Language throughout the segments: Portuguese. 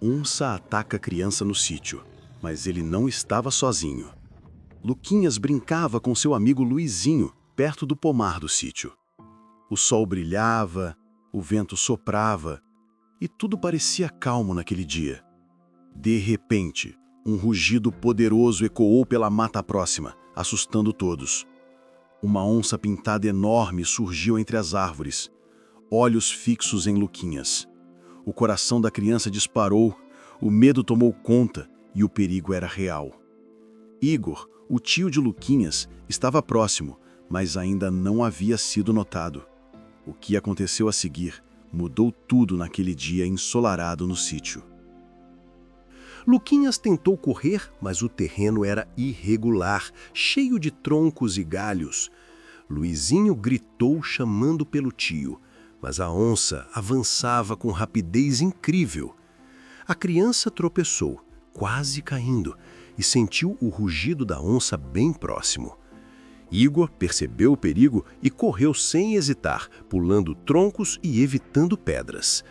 Onça ataca a criança no sítio, mas ele não estava sozinho. Luquinhas brincava com seu amigo Luizinho, perto do pomar do sítio. O sol brilhava, o vento soprava, e tudo parecia calmo naquele dia. De repente, um rugido poderoso ecoou pela mata próxima, assustando todos. Uma onça pintada enorme surgiu entre as árvores, olhos fixos em Luquinhas. O coração da criança disparou, o medo tomou conta e o perigo era real. Igor, o tio de Luquinhas, estava próximo, mas ainda não havia sido notado. O que aconteceu a seguir mudou tudo naquele dia ensolarado no sítio. Luquinhas tentou correr, mas o terreno era irregular, cheio de troncos e galhos. Luizinho gritou chamando pelo tio, mas a onça avançava com rapidez incrível. A criança tropeçou, quase caindo, e sentiu o rugido da onça bem próximo. Igor percebeu o perigo e correu sem hesitar, pulando troncos e evitando pedras.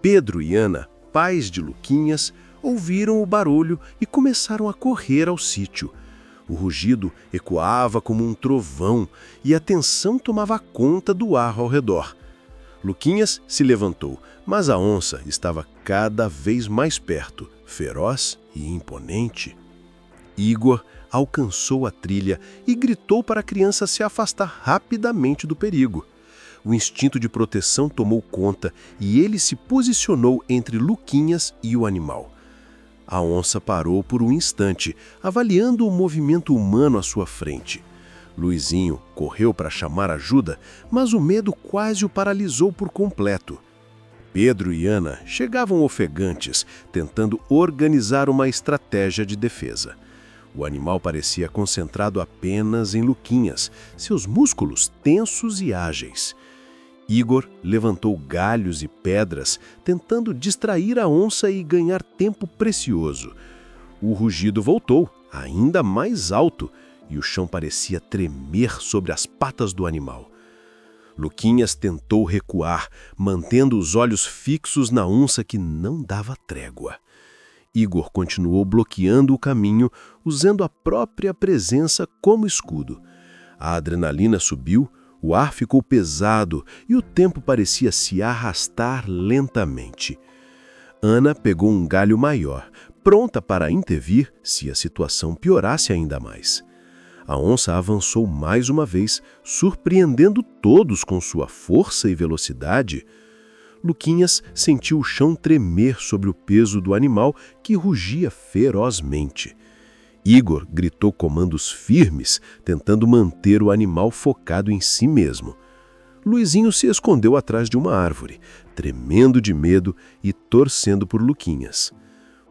Pedro e Ana, pais de Luquinhas, ouviram o barulho e começaram a correr ao sítio. O rugido ecoava como um trovão e a tensão tomava conta do ar ao redor. Luquinhas se levantou, mas a onça estava cada vez mais perto, feroz e imponente. Igor alcançou a trilha e gritou para a criança se afastar rapidamente do perigo. O instinto de proteção tomou conta e ele se posicionou entre Luquinhas e o animal. A onça parou por um instante, avaliando o movimento humano à sua frente. Luizinho correu para chamar ajuda, mas o medo quase o paralisou por completo. Pedro e Ana chegavam ofegantes, tentando organizar uma estratégia de defesa. O animal parecia concentrado apenas em Luquinhas, seus músculos tensos e ágeis. Igor levantou galhos e pedras, tentando distrair a onça e ganhar tempo precioso. O rugido voltou, ainda mais alto, e o chão parecia tremer sobre as patas do animal. Luquinhas tentou recuar, mantendo os olhos fixos na onça que não dava trégua. Igor continuou bloqueando o caminho, usando a própria presença como escudo. A adrenalina subiu, o ar ficou pesado e o tempo parecia se arrastar lentamente. Ana pegou um galho maior, pronta para intervir se a situação piorasse ainda mais. A onça avançou mais uma vez, surpreendendo todos com sua força e velocidade. Luquinhas sentiu o chão tremer sobre o peso do animal que rugia ferozmente. Igor gritou comandos firmes, tentando manter o animal focado em si mesmo. Luizinho se escondeu atrás de uma árvore, tremendo de medo e torcendo por Luquinhas.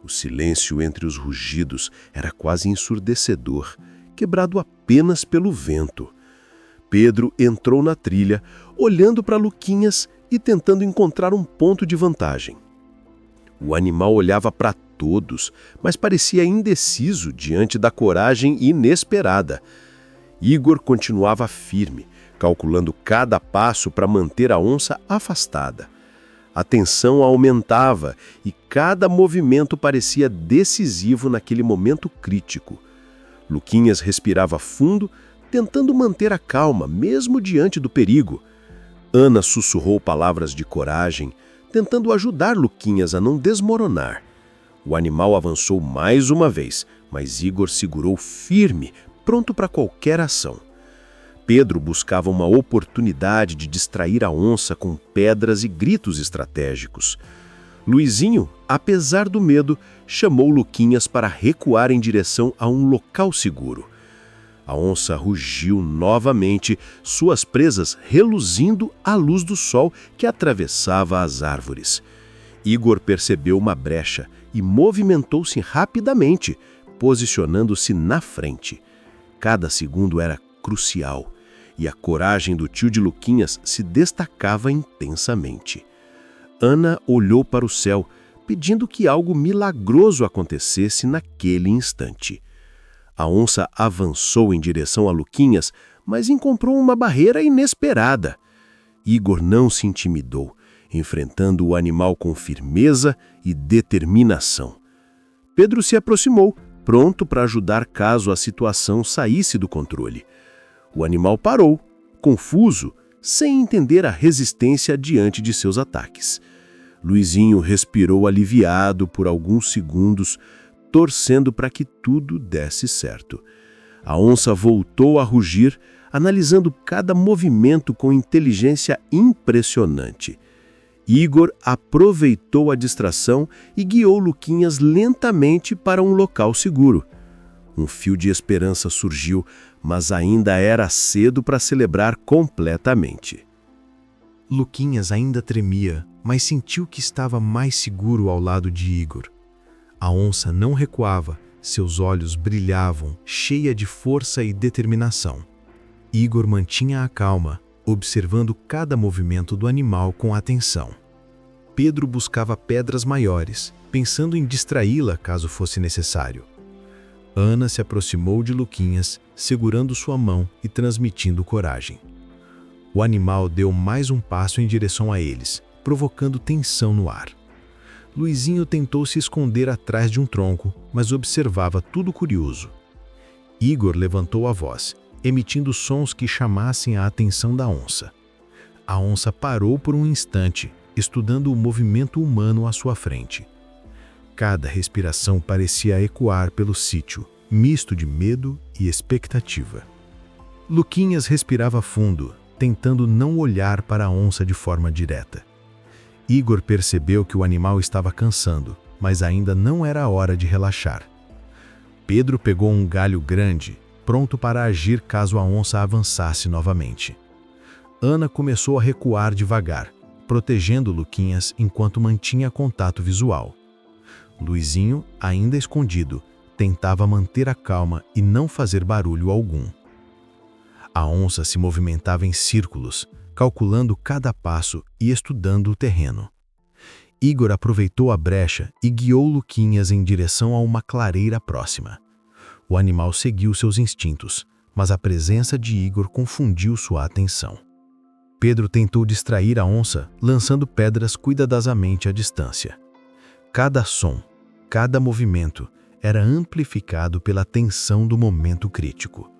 O silêncio entre os rugidos era quase ensurdecedor, quebrado apenas pelo vento. Pedro entrou na trilha, olhando para Luquinhas e tentando encontrar um ponto de vantagem. O animal olhava para todos, mas parecia indeciso diante da coragem inesperada. Igor continuava firme, calculando cada passo para manter a onça afastada. A tensão aumentava e cada movimento parecia decisivo naquele momento crítico. Luquinhas respirava fundo, tentando manter a calma, mesmo diante do perigo. Ana sussurrou palavras de coragem, tentando ajudar Luquinhas a não desmoronar. O animal avançou mais uma vez, mas Igor segurou firme, pronto para qualquer ação. Pedro buscava uma oportunidade de distrair a onça com pedras e gritos estratégicos. Luizinho, apesar do medo, chamou Luquinhas para recuar em direção a um local seguro. A onça rugiu novamente, suas presas reluzindo à luz do sol que atravessava as árvores. Igor percebeu uma brecha e movimentou-se rapidamente, posicionando-se na frente. Cada segundo era crucial, e a coragem do tio de Luquinhas se destacava intensamente. Ana olhou para o céu, pedindo que algo milagroso acontecesse naquele instante. A onça avançou em direção a Luquinhas, mas encontrou uma barreira inesperada. Igor não se intimidou. enfrentando o animal com firmeza e determinação. Pedro se aproximou, pronto para ajudar caso a situação saísse do controle. O animal parou, confuso, sem entender a resistência diante de seus ataques. Luizinho respirou aliviado por alguns segundos, torcendo para que tudo desse certo. A onça voltou a rugir, analisando cada movimento com inteligência impressionante. Igor aproveitou a distração e guiou Luquinhas lentamente para um local seguro. Um fio de esperança surgiu, mas ainda era cedo para celebrar completamente. Luquinhas ainda tremia, mas sentiu que estava mais seguro ao lado de Igor. A onça não recuava, seus olhos brilhavam, cheia de força e determinação. Igor mantinha a calma, observando cada movimento do animal com atenção. Pedro buscava pedras maiores, pensando em distraí-la caso fosse necessário. Ana se aproximou de Luquinhas, segurando sua mão e transmitindo coragem. O animal deu mais um passo em direção a eles, provocando tensão no ar. Luizinho tentou se esconder atrás de um tronco, mas observava tudo curioso. Igor levantou a voz, emitindo sons que chamassem a atenção da onça. A onça parou por um instante, estudando o movimento humano à sua frente. Cada respiração parecia ecoar pelo sítio, misto de medo e expectativa. Luquinhas respirava fundo, tentando não olhar para a onça de forma direta. Igor percebeu que o animal estava cansando, mas ainda não era a hora de relaxar. Pedro pegou um galho grande, pronto para agir caso a onça avançasse novamente. Ana começou a recuar devagar, protegendo Luquinhas enquanto mantinha contato visual. Luizinho, ainda escondido, tentava manter a calma e não fazer barulho algum. A onça se movimentava em círculos, calculando cada passo e estudando o terreno. Igor aproveitou a brecha e guiou Luquinhas em direção a uma clareira próxima. O animal seguiu seus instintos, mas a presença de Igor confundiu sua atenção. Pedro tentou distrair a onça, lançando pedras cuidadosamente à distância. Cada som, cada movimento era amplificado pela tensão do momento crítico.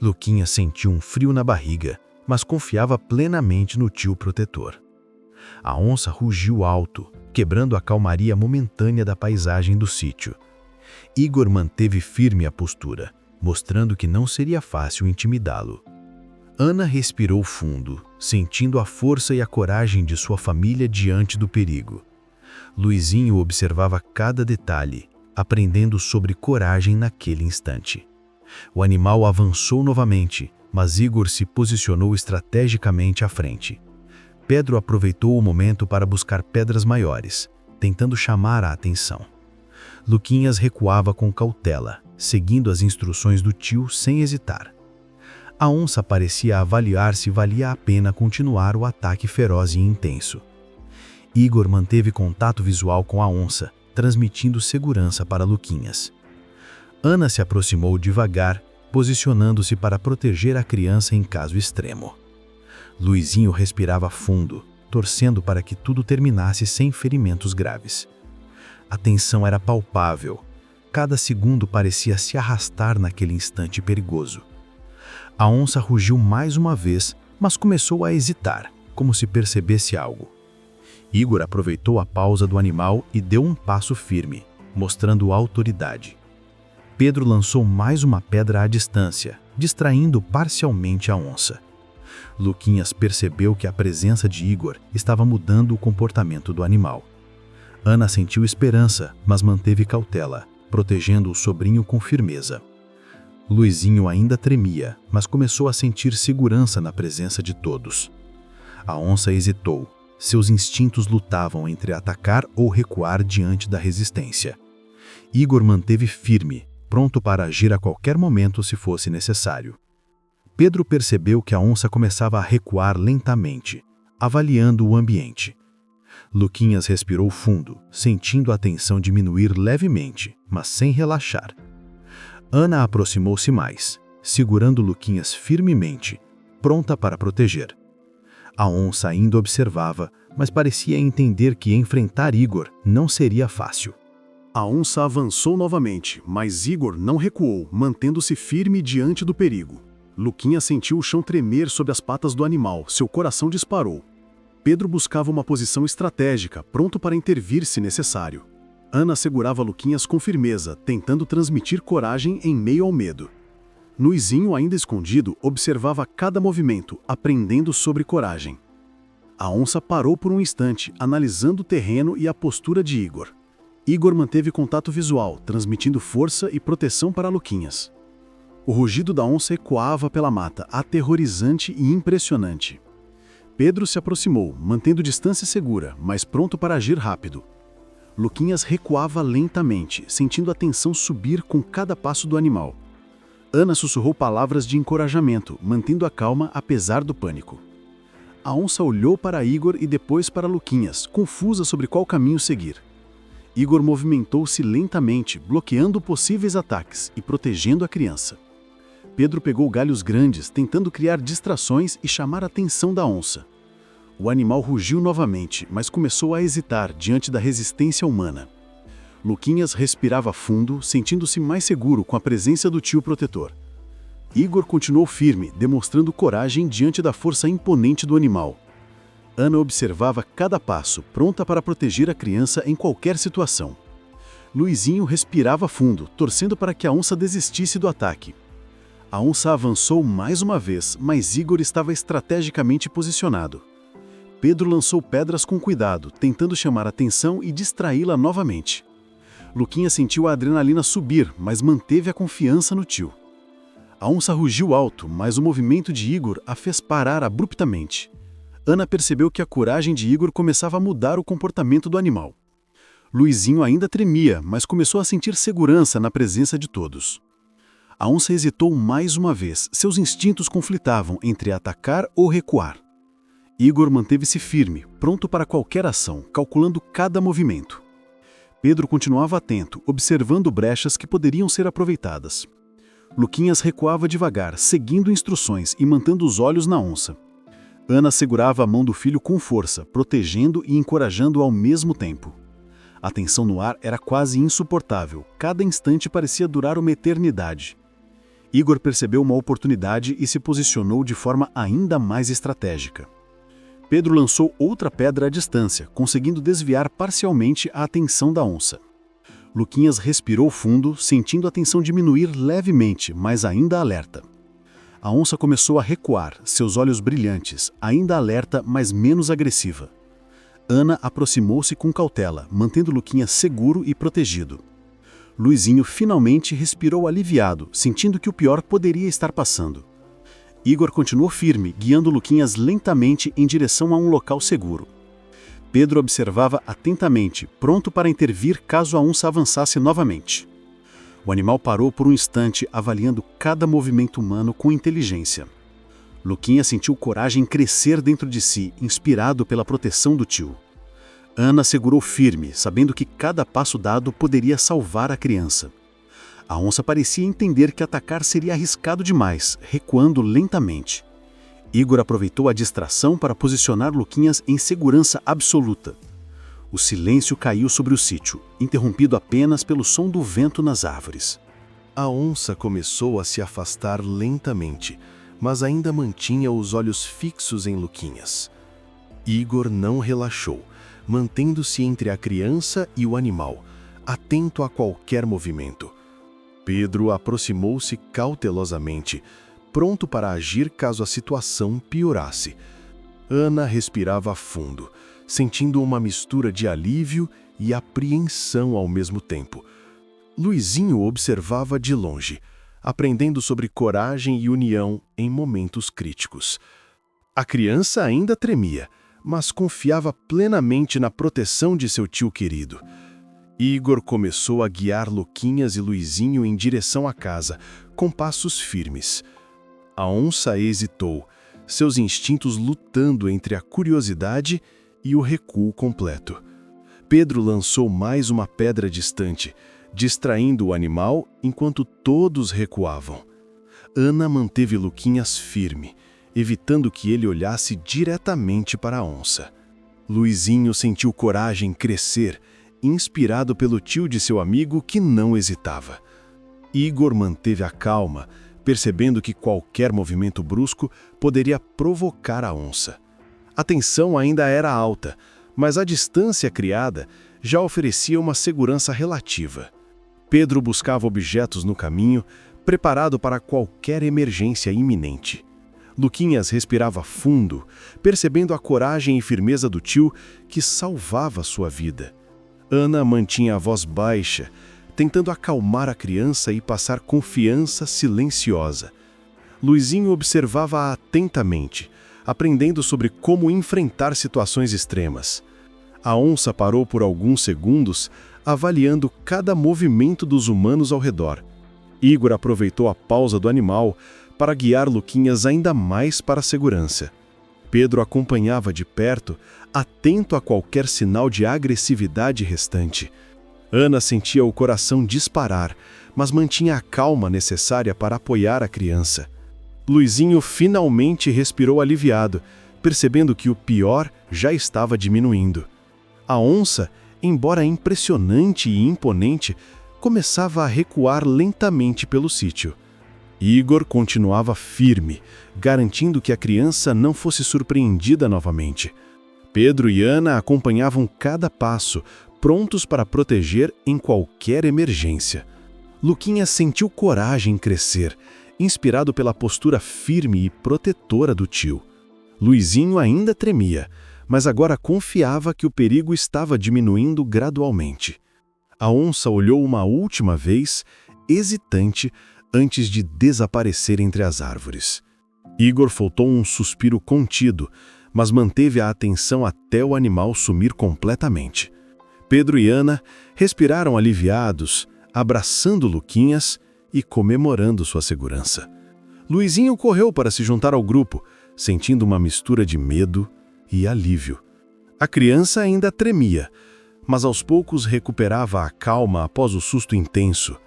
Luquinhas sentiu um frio na barriga, mas confiava plenamente no tio protetor. A onça rugiu alto, quebrando a calmaria momentânea da paisagem do sítio. Igor manteve firme a postura, mostrando que não seria fácil intimidá-lo. Ana respirou fundo, sentindo a força e a coragem de sua família diante do perigo. Luizinho observava cada detalhe, aprendendo sobre coragem naquele instante. O animal avançou novamente, mas Igor se posicionou estrategicamente à frente. Pedro aproveitou o momento para buscar pedras maiores, tentando chamar a atenção. Luquinhas recuava com cautela, seguindo as instruções do tio sem hesitar. A onça parecia avaliar se valia a pena continuar o ataque feroz e intenso. Igor manteve contato visual com a onça, transmitindo segurança para Luquinhas. Ana se aproximou devagar, posicionando-se para proteger a criança em caso extremo. Luizinho respirava fundo, torcendo para que tudo terminasse sem ferimentos graves. A tensão era palpável. Cada segundo parecia se arrastar naquele instante perigoso. A onça rugiu mais uma vez, mas começou a hesitar, como se percebesse algo. Igor aproveitou a pausa do animal e deu um passo firme, mostrando autoridade. Pedro lançou mais uma pedra à distância, distraindo parcialmente a onça. Luquinhas percebeu que a presença de Igor estava mudando o comportamento do animal. Ana sentiu esperança, mas manteve cautela, protegendo o sobrinho com firmeza. Luizinho ainda tremia, mas começou a sentir segurança na presença de todos. A onça hesitou. Seus instintos lutavam entre atacar ou recuar diante da resistência. Igor manteve firme, pronto para agir a qualquer momento se fosse necessário. Pedro percebeu que a onça começava a recuar lentamente, avaliando o ambiente. Luquinhas respirou fundo, sentindo a tensão diminuir levemente, mas sem relaxar. Ana aproximou-se mais, segurando Luquinhas firmemente, pronta para proteger. A onça ainda observava, mas parecia entender que enfrentar Igor não seria fácil. A onça avançou novamente, mas Igor não recuou, mantendo-se firme diante do perigo. Luquinhas sentiu o chão tremer sob as patas do animal, seu coração disparou. Pedro buscava uma posição estratégica, pronto para intervir se necessário. Ana segurava Luquinhas com firmeza, tentando transmitir coragem em meio ao medo. Luizinho, ainda escondido, observava cada movimento, aprendendo sobre coragem. A onça parou por um instante, analisando o terreno e a postura de Igor. Igor manteve contato visual, transmitindo força e proteção para Luquinhas. O rugido da onça ecoava pela mata, aterrorizante e impressionante. Pedro se aproximou, mantendo distância segura, mas pronto para agir rápido. Luquinhas recuava lentamente, sentindo a tensão subir com cada passo do animal. Ana sussurrou palavras de encorajamento, mantendo a calma apesar do pânico. A onça olhou para Igor e depois para Luquinhas, confusa sobre qual caminho seguir. Igor movimentou-se lentamente, bloqueando possíveis ataques e protegendo a criança. Pedro pegou galhos grandes, tentando criar distrações e chamar a atenção da onça. O animal rugiu novamente, mas começou a hesitar diante da resistência humana. Luquinhas respirava fundo, sentindo-se mais seguro com a presença do tio protetor. Igor continuou firme, demonstrando coragem diante da força imponente do animal. Ana observava cada passo, pronta para proteger a criança em qualquer situação. Luizinho respirava fundo, torcendo para que a onça desistisse do ataque. A onça avançou mais uma vez, mas Igor estava estrategicamente posicionado. Pedro lançou pedras com cuidado, tentando chamar a atenção e distraí-la novamente. Luquinhas sentiu a adrenalina subir, mas manteve a confiança no tio. A onça rugiu alto, mas o movimento de Igor a fez parar abruptamente. Ana percebeu que a coragem de Igor começava a mudar o comportamento do animal. Luizinho ainda tremia, mas começou a sentir segurança na presença de todos. A onça hesitou mais uma vez, seus instintos conflitavam entre atacar ou recuar. Igor manteve-se firme, pronto para qualquer ação, calculando cada movimento. Pedro continuava atento, observando brechas que poderiam ser aproveitadas. Luquinhas recuava devagar, seguindo instruções e mantendo os olhos na onça. Ana segurava a mão do filho com força, protegendo e encorajando ao mesmo tempo. A tensão no ar era quase insuportável, cada instante parecia durar uma eternidade. Igor percebeu uma oportunidade e se posicionou de forma ainda mais estratégica. Pedro lançou outra pedra à distância, conseguindo desviar parcialmente a atenção da onça. Luquinhas respirou fundo, sentindo a tensão diminuir levemente, mas ainda alerta. A onça começou a recuar, seus olhos brilhantes, ainda alerta, mas menos agressiva. Ana aproximou-se com cautela, mantendo Luquinhas seguro e protegido. Luizinho finalmente respirou aliviado, sentindo que o pior poderia estar passando. Igor continuou firme, guiando Luquinhas lentamente em direção a um local seguro. Pedro observava atentamente, pronto para intervir caso a onça avançasse novamente. O animal parou por um instante, avaliando cada movimento humano com inteligência. Luquinhas sentiu coragem crescer dentro de si, inspirado pela proteção do tio. Ana segurou firme, sabendo que cada passo dado poderia salvar a criança. A onça parecia entender que atacar seria arriscado demais, recuando lentamente. Igor aproveitou a distração para posicionar Luquinhas em segurança absoluta. O silêncio caiu sobre o sítio, interrompido apenas pelo som do vento nas árvores. A onça começou a se afastar lentamente, mas ainda mantinha os olhos fixos em Luquinhas. Igor não relaxou, mantendo-se entre a criança e o animal, atento a qualquer movimento. Pedro aproximou-se cautelosamente, pronto para agir caso a situação piorasse. Ana respirava fundo, sentindo uma mistura de alívio e apreensão ao mesmo tempo. Luizinho observava de longe, aprendendo sobre coragem e união em momentos críticos. A criança ainda tremia, mas confiava plenamente na proteção de seu tio querido. Igor começou a guiar Luquinhas e Luizinho em direção à casa, com passos firmes. A onça hesitou, seus instintos lutando entre a curiosidade e o recuo completo. Pedro lançou mais uma pedra distante, distraindo o animal enquanto todos recuavam. Ana manteve Luquinhas firme, evitando que ele olhasse diretamente para a onça. Luizinho sentiu coragem crescer, inspirado pelo tio de seu amigo que não hesitava. Igor manteve a calma, percebendo que qualquer movimento brusco poderia provocar a onça. A tensão ainda era alta, mas a distância criada já oferecia uma segurança relativa. Pedro buscava objetos no caminho, preparado para qualquer emergência iminente. Luquinhas respirava fundo, percebendo a coragem e firmeza do tio que salvava sua vida. Ana mantinha a voz baixa, tentando acalmar a criança e passar confiança silenciosa. Luizinho observava-a atentamente, aprendendo sobre como enfrentar situações extremas. A onça parou por alguns segundos, avaliando cada movimento dos humanos ao redor. Igor aproveitou a pausa do animal para guiar Luquinhas ainda mais para a segurança. Pedro acompanhava de perto, atento a qualquer sinal de agressividade restante. Ana sentia o coração disparar, mas mantinha a calma necessária para apoiar a criança. Luizinho finalmente respirou aliviado, percebendo que o pior já estava diminuindo. A onça, embora impressionante e imponente, começava a recuar lentamente pelo sítio. Igor continuava firme, garantindo que a criança não fosse surpreendida novamente. Pedro e Ana acompanhavam cada passo, prontos para proteger em qualquer emergência. Luquinhas sentiu coragem crescer, inspirado pela postura firme e protetora do tio. Luizinho ainda tremia, mas agora confiava que o perigo estava diminuindo gradualmente. A onça olhou uma última vez, hesitante, antes de desaparecer entre as árvores. Igor soltou um suspiro contido, mas manteve a atenção até o animal sumir completamente. Pedro e Ana respiraram aliviados, abraçando Luquinhas e comemorando sua segurança. Luizinho correu para se juntar ao grupo, sentindo uma mistura de medo e alívio. A criança ainda tremia, mas aos poucos recuperava a calma após o susto intenso.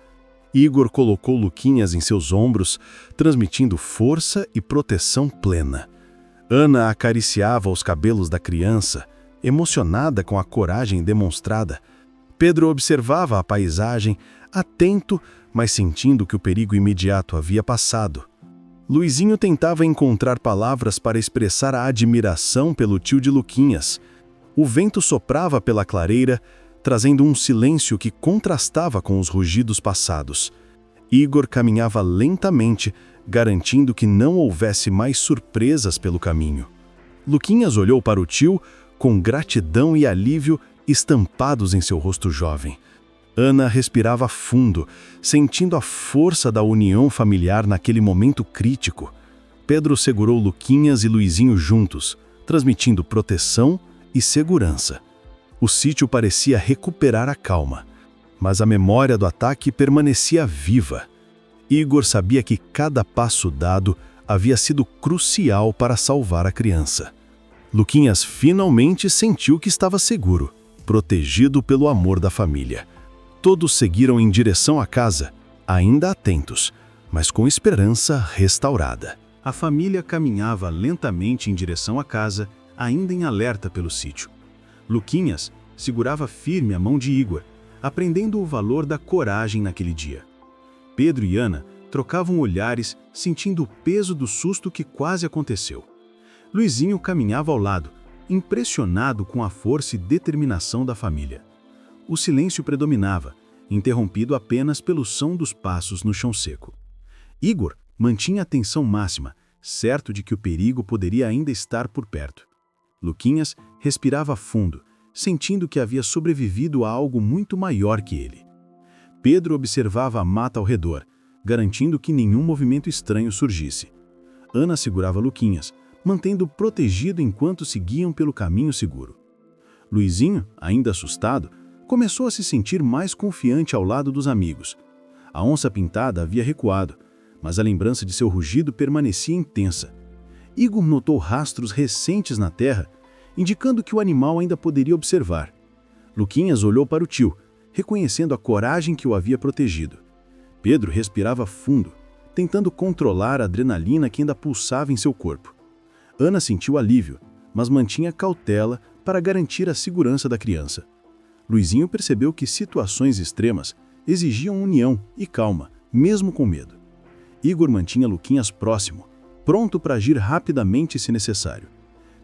Igor colocou Luquinhas em seus ombros, transmitindo força e proteção plena. Ana acariciava os cabelos da criança, emocionada com a coragem demonstrada. Pedro observava a paisagem, atento, mas sentindo que o perigo imediato havia passado. Luizinho tentava encontrar palavras para expressar a admiração pelo tio de Luquinhas. O vento soprava pela clareira, trazendo um silêncio que contrastava com os rugidos passados. Igor caminhava lentamente, garantindo que não houvesse mais surpresas pelo caminho. Luquinhas olhou para o tio com gratidão e alívio estampados em seu rosto jovem. Ana respirava fundo, sentindo a força da união familiar naquele momento crítico. Pedro segurou Luquinhas e Luizinho juntos, transmitindo proteção e segurança. O sítio parecia recuperar a calma, mas a memória do ataque permanecia viva. Igor sabia que cada passo dado havia sido crucial para salvar a criança. Luquinhas finalmente sentiu que estava seguro, protegido pelo amor da família. Todos seguiram em direção à casa, ainda atentos, mas com esperança restaurada. A família caminhava lentamente em direção à casa, ainda em alerta pelo sítio. Luquinhas segurava firme a mão de Igor, aprendendo o valor da coragem naquele dia. Pedro e Ana trocavam olhares, sentindo o peso do susto que quase aconteceu. Luizinho caminhava ao lado, impressionado com a força e determinação da família. O silêncio predominava, interrompido apenas pelo som dos passos no chão seco. Igor mantinha a atenção máxima, certo de que o perigo poderia ainda estar por perto. Luquinhas respirava fundo, sentindo que havia sobrevivido a algo muito maior que ele. Pedro observava a mata ao redor, garantindo que nenhum movimento estranho surgisse. Ana segurava Luquinhas, mantendo-o protegido enquanto seguiam pelo caminho seguro. Luizinho, ainda assustado, começou a se sentir mais confiante ao lado dos amigos. A onça pintada havia recuado, mas a lembrança de seu rugido permanecia intensa. Igor notou rastros recentes na terra, indicando que o animal ainda poderia observar. Luquinhas olhou para o tio, reconhecendo a coragem que o havia protegido. Pedro respirava fundo, tentando controlar a adrenalina que ainda pulsava em seu corpo. Ana sentiu alívio, mas mantinha cautela para garantir a segurança da criança. Luizinho percebeu que situações extremas exigiam união e calma, mesmo com medo. Igor mantinha Luquinhas próximo, pronto para agir rapidamente se necessário.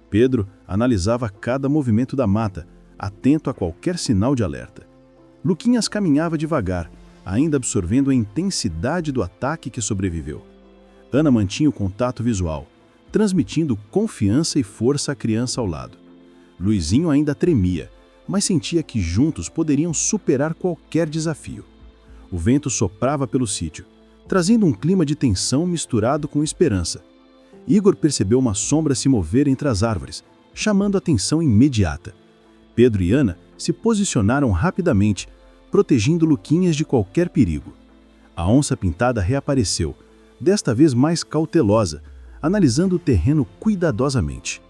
Pedro analisava cada movimento da mata, atento a qualquer sinal de alerta. Luquinhas caminhava devagar, ainda absorvendo a intensidade do ataque que sobreviveu. Ana mantinha o contato visual, transmitindo confiança e força à criança ao lado. Luizinho ainda tremia, mas sentia que juntos poderiam superar qualquer desafio. O vento soprava pelo sítio, trazendo um clima de tensão misturado com esperança. Igor percebeu uma sombra se mover entre as árvores, chamando a atenção imediata. Pedro e Ana se posicionaram rapidamente, protegendo Luquinhas de qualquer perigo. A onça pintada reapareceu, desta vez mais cautelosa, analisando o terreno cuidadosamente.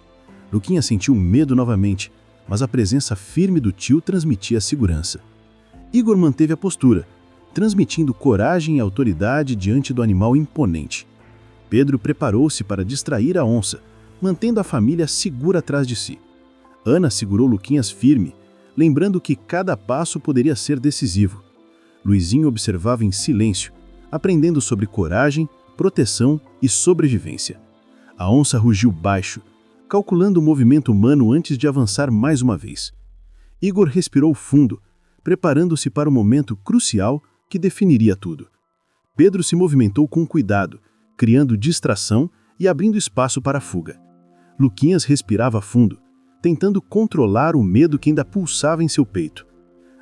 Luquinhas sentiu medo novamente, mas a presença firme do tio transmitia segurança. Igor manteve a postura, transmitindo coragem e autoridade diante do animal imponente. Pedro preparou-se para distrair a onça, mantendo a família segura atrás de si. Ana segurou Luquinhas firme, lembrando que cada passo poderia ser decisivo. Luizinho observava em silêncio, aprendendo sobre coragem, proteção e sobrevivência. A onça rugiu baixo, calculando o movimento humano antes de avançar mais uma vez. Igor respirou fundo, preparando-se para o momento crucial que definiria tudo. Pedro se movimentou com cuidado, criando distração e abrindo espaço para a fuga. Luquinhas respirava fundo, tentando controlar o medo que ainda pulsava em seu peito.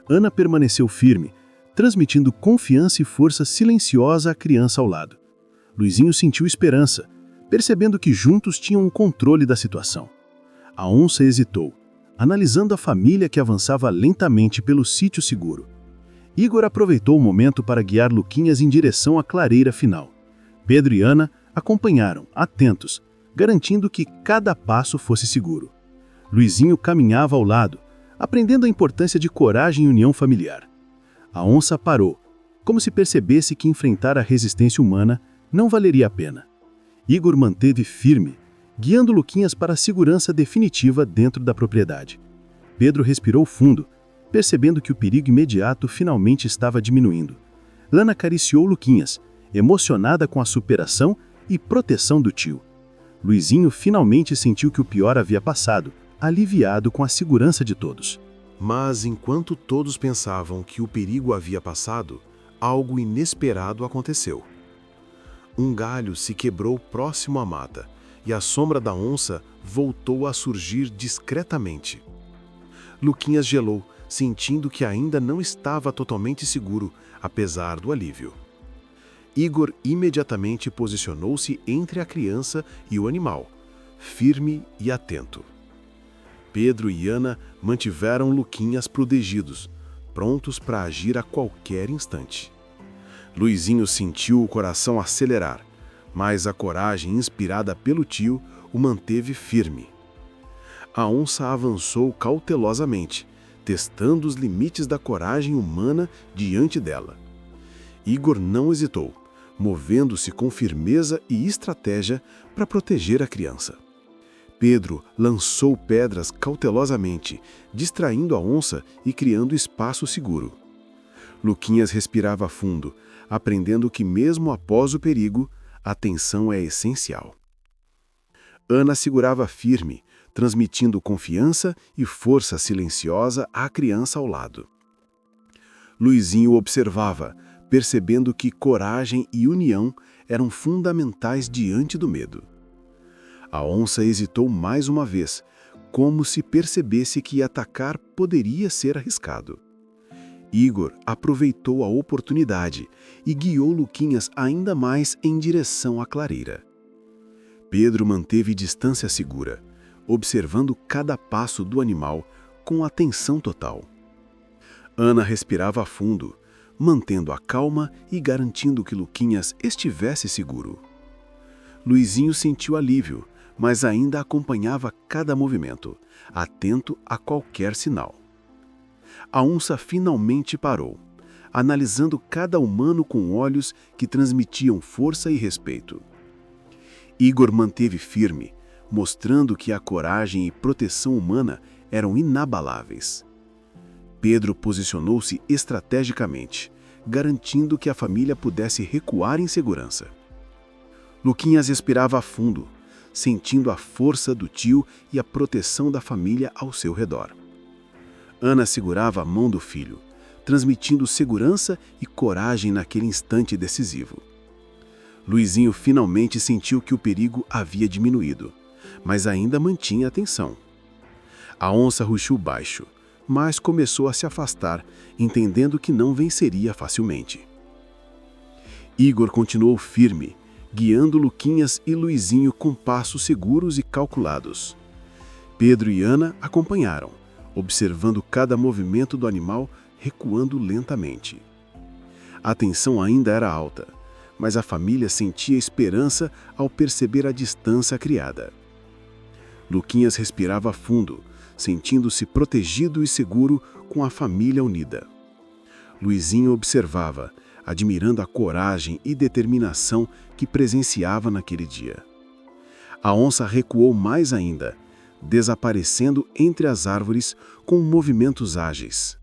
Ana permaneceu firme, transmitindo confiança e força silenciosa à criança ao lado. Luizinho sentiu esperança, percebendo que juntos tinham o controle da situação. A onça hesitou, analisando a família que avançava lentamente pelo sítio seguro. Igor aproveitou o momento para guiar Luquinhas em direção à clareira final. Pedro e Ana acompanharam, atentos, garantindo que cada passo fosse seguro. Luizinho caminhava ao lado, aprendendo a importância de coragem e união familiar. A onça parou, como se percebesse que enfrentar a resistência humana não valeria a pena. Igor manteve firme, guiando Luquinhas para a segurança definitiva dentro da propriedade. Pedro respirou fundo, percebendo que o perigo imediato finalmente estava diminuindo. Ana acariciou Luquinhas, emocionada com a superação e proteção do tio. Luizinho finalmente sentiu que o pior havia passado, aliviado com a segurança de todos. Mas enquanto todos pensavam que o perigo havia passado, algo inesperado aconteceu. Um galho se quebrou próximo à mata, e a sombra da onça voltou a surgir discretamente. Luquinhas gelou, sentindo que ainda não estava totalmente seguro, apesar do alívio. Igor imediatamente posicionou-se entre a criança e o animal, firme e atento. Pedro e Ana mantiveram Luquinhas protegidos, prontos para agir a qualquer instante. Luizinho sentiu o coração acelerar, mas a coragem inspirada pelo tio o manteve firme. A onça avançou cautelosamente, testando os limites da coragem humana diante dela. Igor não hesitou, movendo-se com firmeza e estratégia para proteger a criança. Pedro lançou pedras cautelosamente, distraindo a onça e criando espaço seguro. Luquinhas respirava fundo, aprendendo que mesmo após o perigo, a atenção é essencial. Ana segurava firme, transmitindo confiança e força silenciosa à criança ao lado. Luizinho observava, percebendo que coragem e união eram fundamentais diante do medo. A onça hesitou mais uma vez, como se percebesse que atacar poderia ser arriscado. Igor aproveitou a oportunidade e guiou Luquinhas ainda mais em direção à clareira. Pedro manteve distância segura, observando cada passo do animal com atenção total. Ana respirava fundo, mantendo a calma e garantindo que Luquinhas estivesse seguro. Luizinho sentiu alívio, mas ainda acompanhava cada movimento, atento a qualquer sinal. A onça finalmente parou, analisando cada humano com olhos que transmitiam força e respeito. Igor manteve firme, mostrando que a coragem e proteção humana eram inabaláveis. Pedro posicionou-se estrategicamente, garantindo que a família pudesse recuar em segurança. Luquinhas respirava a fundo, sentindo a força do tio e a proteção da família ao seu redor. Ana segurava a mão do filho, transmitindo segurança e coragem naquele instante decisivo. Luizinho finalmente sentiu que o perigo havia diminuído, mas ainda mantinha a atenção. A onça rugiu baixo, mas começou a se afastar, entendendo que não venceria facilmente. Igor continuou firme, guiando Luquinhas e Luizinho com passos seguros e calculados. Pedro e Ana acompanharam, observando cada movimento do animal recuando lentamente. A tensão ainda era alta, mas a família sentia esperança ao perceber a distância criada. Luquinhas respirava fundo, sentindo-se protegido e seguro com a família unida. Luizinho observava, admirando a coragem e determinação que presenciava naquele dia. A onça recuou mais ainda, desaparecendo entre as árvores com movimentos ágeis.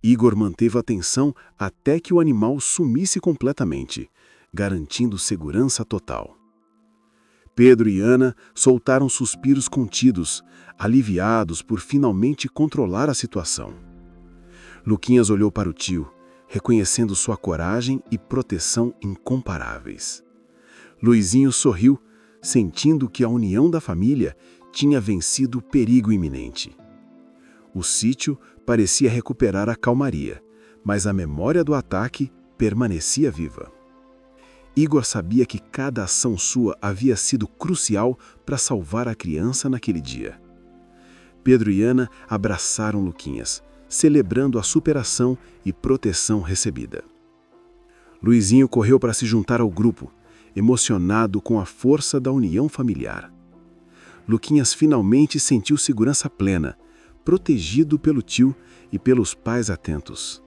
Igor manteve a atenção até que o animal sumisse completamente, garantindo segurança total. Pedro e Ana soltaram suspiros contidos, aliviados por finalmente controlar a situação. Luquinhas olhou para o tio, reconhecendo sua coragem e proteção incomparáveis. Luizinho sorriu, sentindo que a união da família tinha vencido o perigo iminente. O sítio parecia recuperar a calmaria, mas a memória do ataque permanecia viva. Igor sabia que cada ação sua havia sido crucial para salvar a criança naquele dia. Pedro e Ana abraçaram Luquinhas, celebrando a superação e proteção recebida. Luizinho correu para se juntar ao grupo, emocionado com a força da união familiar. Luquinhas finalmente sentiu segurança plena, protegido pelo tio e pelos pais atentos.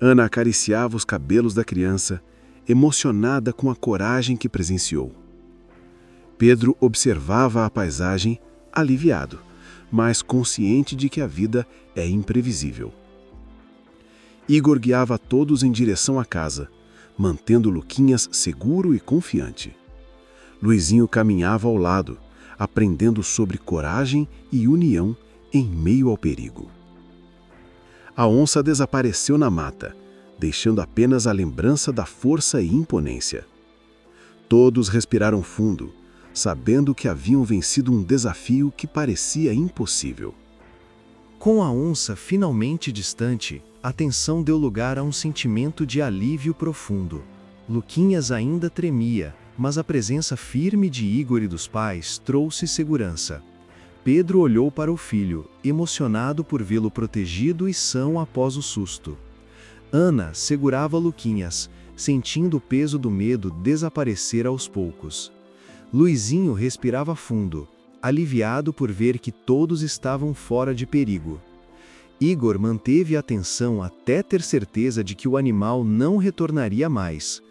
Ana acariciava os cabelos da criança, emocionada com a coragem que presenciou. Pedro observava a paisagem, aliviado, mas consciente de que a vida é imprevisível. Igor guiava todos em direção à casa, mantendo Luquinhas seguro e confiante. Luizinho caminhava ao lado, aprendendo sobre coragem e união em meio ao perigo. A onça desapareceu na mata, deixando apenas a lembrança da força e imponência. Todos respiraram fundo, sabendo que haviam vencido um desafio que parecia impossível. Com a onça finalmente distante, a tensão deu lugar a um sentimento de alívio profundo. Luquinhas ainda tremia, mas a presença firme de Igor e dos pais trouxe segurança. Pedro olhou para o filho, emocionado por vê-lo protegido e são após o susto. Ana segurava Luquinhas, sentindo o peso do medo desaparecer aos poucos. Luizinho respirava fundo, aliviado por ver que todos estavam fora de perigo. Igor manteve a atenção até ter certeza de que o animal não retornaria mais.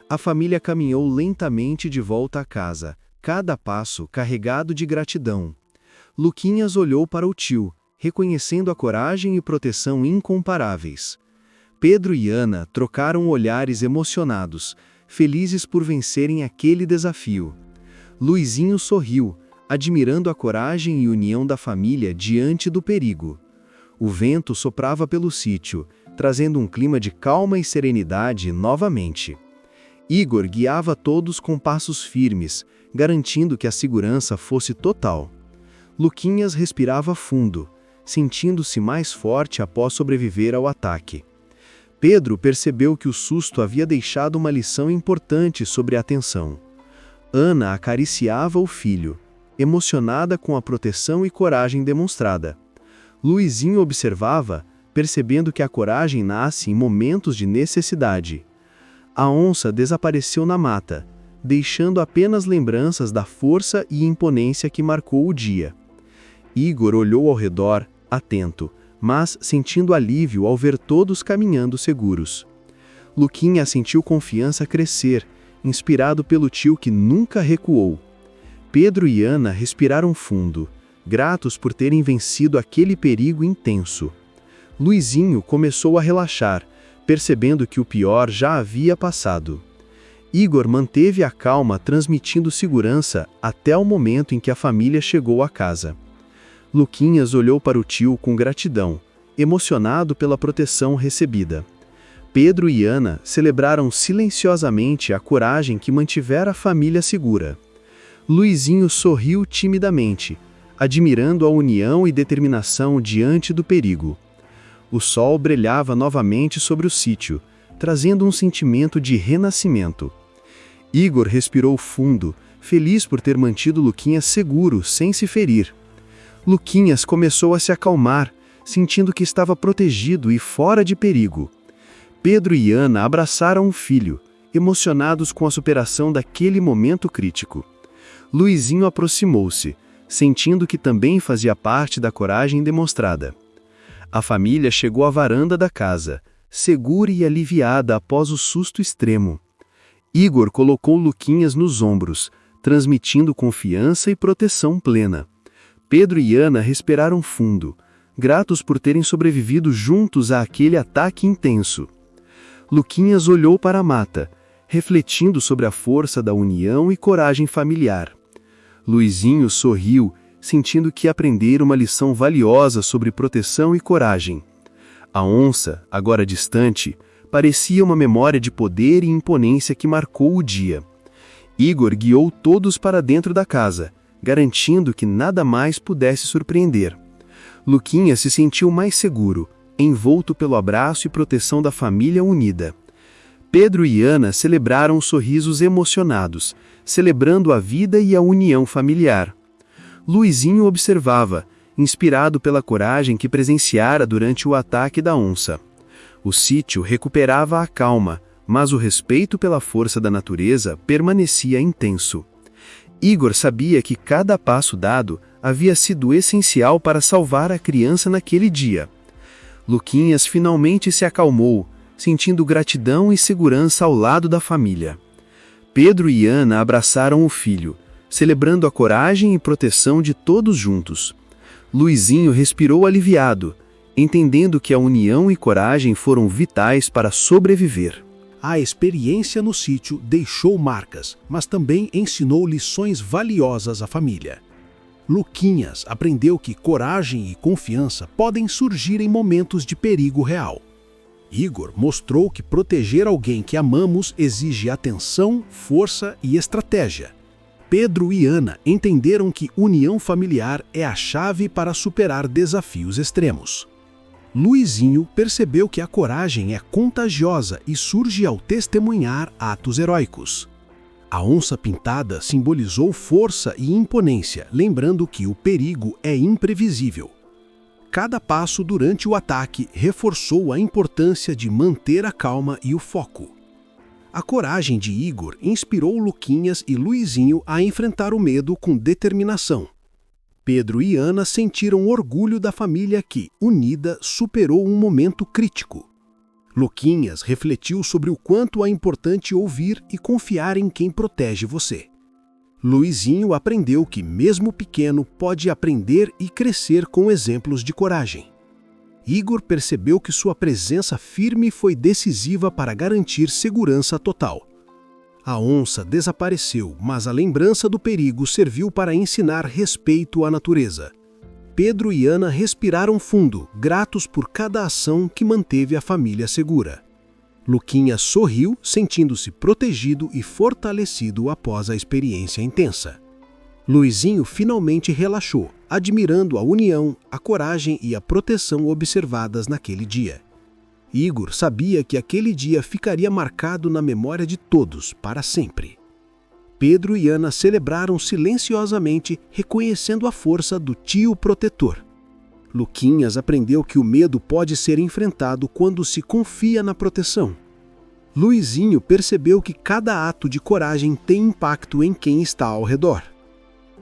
A família caminhou lentamente de volta à casa, cada passo carregado de gratidão. Luquinhas olhou para o tio, reconhecendo a coragem e proteção incomparáveis. Pedro e Ana trocaram olhares emocionados, felizes por vencerem aquele desafio. Luizinho sorriu, admirando a coragem e união da família diante do perigo. O vento soprava pelo sítio, trazendo um clima de calma e serenidade novamente. Igor guiava todos com passos firmes, garantindo que a segurança fosse total. Luquinhas respirava fundo, sentindo-se mais forte após sobreviver ao ataque. Pedro percebeu que o susto havia deixado uma lição importante sobre a atenção. Ana acariciava o filho, emocionada com a proteção e coragem demonstrada. Luizinho observava, percebendo que a coragem nasce em momentos de necessidade. A onça desapareceu na mata, deixando apenas lembranças da força e imponência que marcou o dia. Igor olhou ao redor, atento, mas sentindo alívio ao ver todos caminhando seguros. Luquinha sentiu confiança crescer, inspirado pelo tio que nunca recuou. Pedro e Ana respiraram fundo, gratos por terem vencido aquele perigo intenso. Luizinho começou a relaxar, percebendo que o pior já havia passado. Igor manteve a calma, transmitindo segurança até o momento em que a família chegou à casa. Luquinhas olhou para o tio com gratidão, emocionado pela proteção recebida. Pedro e Ana celebraram silenciosamente a coragem que mantivera a família segura. Luizinho sorriu timidamente, admirando a união e determinação diante do perigo. O sol brilhava novamente sobre o sítio, trazendo um sentimento de renascimento. Igor respirou fundo, feliz por ter mantido Luquinhas seguro, sem se ferir. Luquinhas começou a se acalmar, sentindo que estava protegido e fora de perigo. Pedro e Ana abraçaram o filho, emocionados com a superação daquele momento crítico. Luizinho aproximou-se, sentindo que também fazia parte da coragem demonstrada. A família chegou à varanda da casa, segura e aliviada após o susto extremo. Igor colocou Luquinhas nos ombros, transmitindo confiança e proteção plena. Pedro e Ana respiraram fundo, gratos por terem sobrevivido juntos àquele ataque intenso. Luquinhas olhou para a mata, refletindo sobre a força da união e coragem familiar. Luizinho sorriu, sentindo que aprendera uma lição valiosa sobre proteção e coragem. A onça, agora distante, parecia uma memória de poder e imponência que marcou o dia. Igor guiou todos para dentro da casa, garantindo que nada mais pudesse surpreender. Luquinhas se sentiu mais seguro, envolto pelo abraço e proteção da família unida. Pedro e Ana celebraram sorrisos emocionados, celebrando a vida e a união familiar. Luizinho observava, inspirado pela coragem que presenciara durante o ataque da onça. O sítio recuperava a calma, mas o respeito pela força da natureza permanecia intenso. Igor sabia que cada passo dado havia sido essencial para salvar a criança naquele dia. Luquinhas finalmente se acalmou, sentindo gratidão e segurança ao lado da família. Pedro e Ana abraçaram o filho, celebrando a coragem e proteção de todos juntos. Luizinho respirou aliviado, entendendo que a união e coragem foram vitais para sobreviver. A experiência no sítio deixou marcas, mas também ensinou lições valiosas à família. Luquinhas aprendeu que coragem e confiança podem surgir em momentos de perigo real. Igor mostrou que proteger alguém que amamos exige atenção, força e estratégia. Pedro e Ana entenderam que união familiar é a chave para superar desafios extremos. Luizinho percebeu que a coragem é contagiosa e surge ao testemunhar atos heróicos. A onça pintada simbolizou força e imponência, lembrando que o perigo é imprevisível. Cada passo durante o ataque reforçou a importância de manter a calma e o foco. A coragem de Igor inspirou Luquinhas e Luizinho a enfrentar o medo com determinação. Pedro e Ana sentiram orgulho da família que, unida, superou um momento crítico. Luquinhas refletiu sobre o quanto é importante ouvir e confiar em quem protege você. Luizinho aprendeu que, mesmo pequeno, pode aprender e crescer com exemplos de coragem. Igor percebeu que sua presença firme foi decisiva para garantir segurança total. A onça desapareceu, mas a lembrança do perigo serviu para ensinar respeito à natureza. Pedro e Ana respiraram fundo, gratos por cada ação que manteve a família segura. Luquinhas sorriu, sentindo-se protegido e fortalecido após a experiência intensa. Luizinho finalmente relaxou, admirando a união, a coragem e a proteção observadas naquele dia. Igor sabia que aquele dia ficaria marcado na memória de todos para sempre. Pedro e Ana celebraram silenciosamente, reconhecendo a força do tio protetor. Luquinhas aprendeu que o medo pode ser enfrentado quando se confia na proteção. Luizinho percebeu que cada ato de coragem tem impacto em quem está ao redor.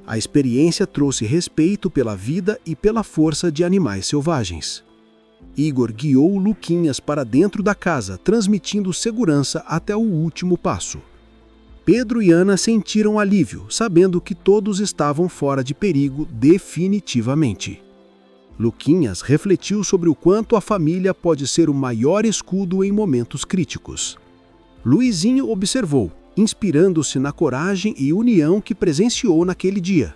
A experiência trouxe respeito pela vida e pela força de animais selvagens. Igor guiou Luquinhas para dentro da casa, transmitindo segurança até o último passo. Pedro e Ana sentiram alívio, sabendo que todos estavam fora de perigo definitivamente. Luquinhas refletiu sobre o quanto a família pode ser o maior escudo em momentos críticos. Luizinho observou, inspirando-se na coragem e união que presenciou naquele dia.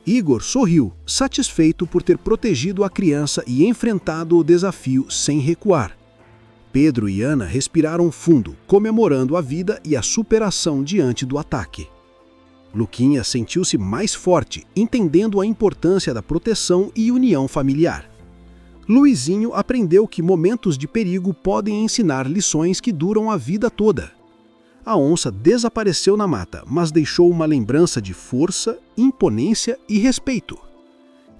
Igor sorriu, satisfeito por ter protegido a criança e enfrentado o desafio sem recuar. Pedro e Ana respiraram fundo, comemorando a vida e a superação diante do ataque. Luquinhas sentiu-se mais forte, entendendo a importância da proteção e união familiar. Luizinho aprendeu que momentos de perigo podem ensinar lições que duram a vida toda. A onça desapareceu na mata, mas deixou uma lembrança de força, imponência e respeito.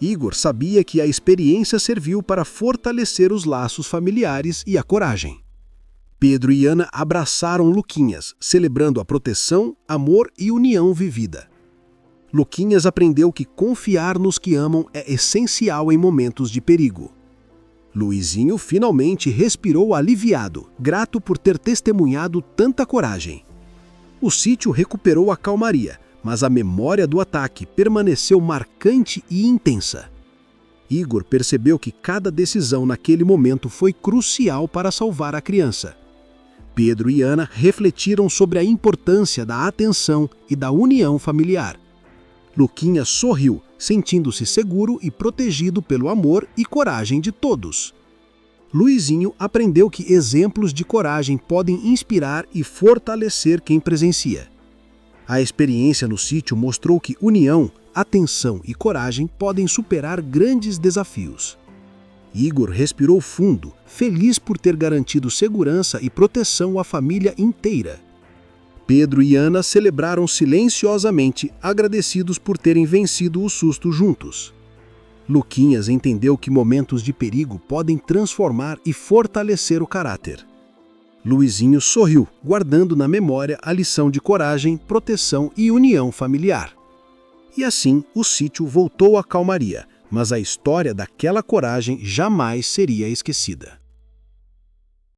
Igor sabia que a experiência serviu para fortalecer os laços familiares e a coragem. Pedro e Ana abraçaram Luquinhas, celebrando a proteção, amor e união vivida. Luquinhas aprendeu que confiar nos que amam é essencial em momentos de perigo. Luizinho finalmente respirou aliviado, grato por ter testemunhado tanta coragem. O sítio recuperou a calmaria, mas a memória do ataque permaneceu marcante e intensa. Igor percebeu que cada decisão naquele momento foi crucial para salvar a criança. Pedro e Ana refletiram sobre a importância da atenção e da união familiar. Luquinhas sorriu, sentindo-se seguro e protegido pelo amor e coragem de todos. Luizinho aprendeu que exemplos de coragem podem inspirar e fortalecer quem presencia. A experiência no sítio mostrou que união, atenção e coragem podem superar grandes desafios. Igor respirou fundo, feliz por ter garantido segurança e proteção à família inteira. Pedro e Ana celebraram silenciosamente, agradecidos por terem vencido o susto juntos. Luquinhas entendeu que momentos de perigo podem transformar e fortalecer o caráter. Luizinho sorriu, guardando na memória a lição de coragem, proteção e união familiar. E assim, o sítio voltou à calmaria, mas a história daquela coragem jamais seria esquecida.